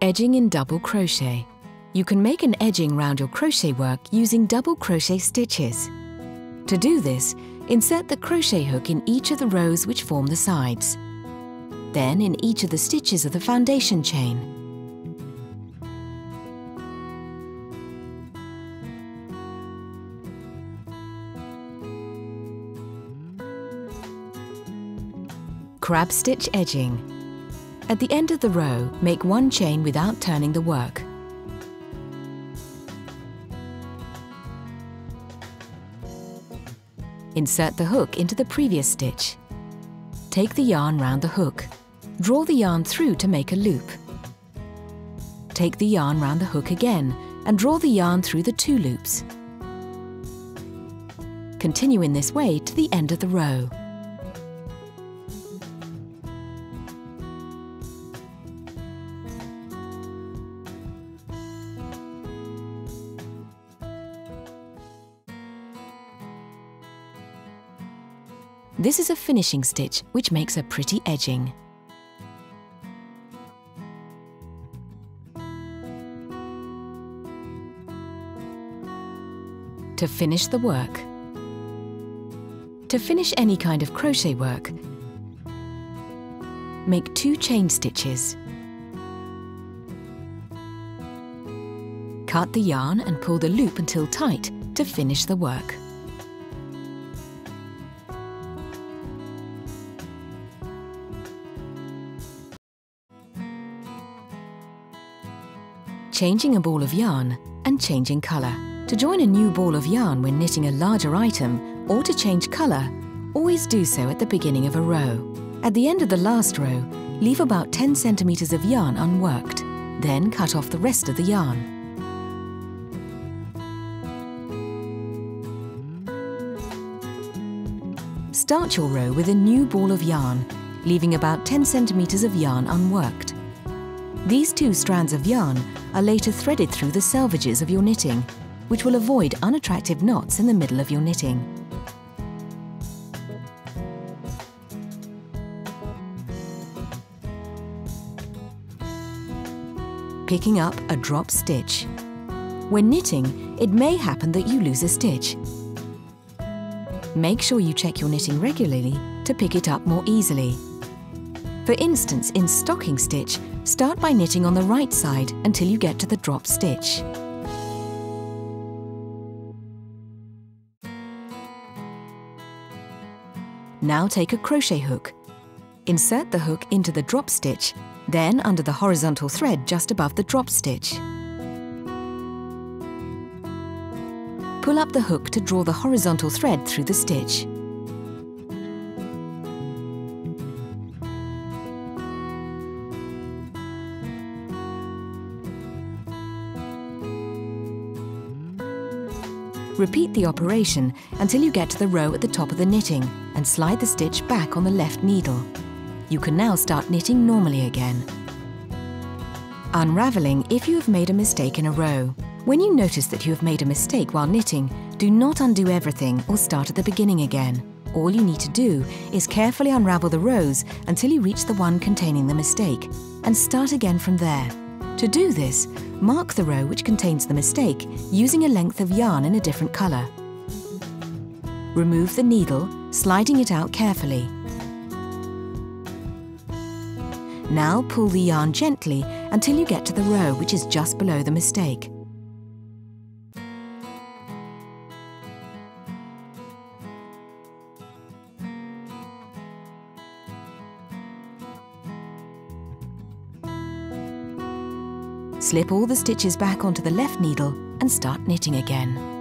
Edging in double crochet. You can make an edging round your crochet work using double crochet stitches. To do this, insert the crochet hook in each of the rows which form the sides. Then in each of the stitches of the foundation chain. Crab stitch edging. At the end of the row, make one chain without turning the work. Insert the hook into the previous stitch. Take the yarn round the hook. Draw the yarn through to make a loop. Take the yarn round the hook again and draw the yarn through the 2 loops. Continue in this way to the end of the row. This is a finishing stitch which makes a pretty edging. To finish the work. To finish any kind of crochet work, make 2 chain stitches. Cut the yarn and pull the loop until tight to finish the work. Changing a ball of yarn and changing colour. To join a new ball of yarn when knitting a larger item or to change colour, always do so at the beginning of a row. At the end of the last row, leave about 10 centimetres of yarn unworked, then cut off the rest of the yarn. Start your row with a new ball of yarn, leaving about 10 centimetres of yarn unworked. These 2 strands of yarn are later threaded through the selvages of your knitting, which will avoid unattractive knots in the middle of your knitting. Picking up a drop stitch. When knitting, it may happen that you lose a stitch. Make sure you check your knitting regularly to pick it up more easily. For instance, in stocking stitch, start by knitting on the right side until you get to the drop stitch. Now take a crochet hook. Insert the hook into the drop stitch, then under the horizontal thread just above the drop stitch. Pull up the hook to draw the horizontal thread through the stitch. Repeat the operation until you get to the row at the top of the knitting and slide the stitch back on the left needle. You can now start knitting normally again. Unravelling if you have made a mistake in a row. When you notice that you have made a mistake while knitting, do not undo everything or start at the beginning again. All you need to do is carefully unravel the rows until you reach the one containing the mistake and start again from there. To do this, mark the row which contains the mistake using a length of yarn in a different colour. Remove the needle, sliding it out carefully. Now pull the yarn gently until you get to the row which is just below the mistake. Slip all the stitches back onto the left needle and start knitting again.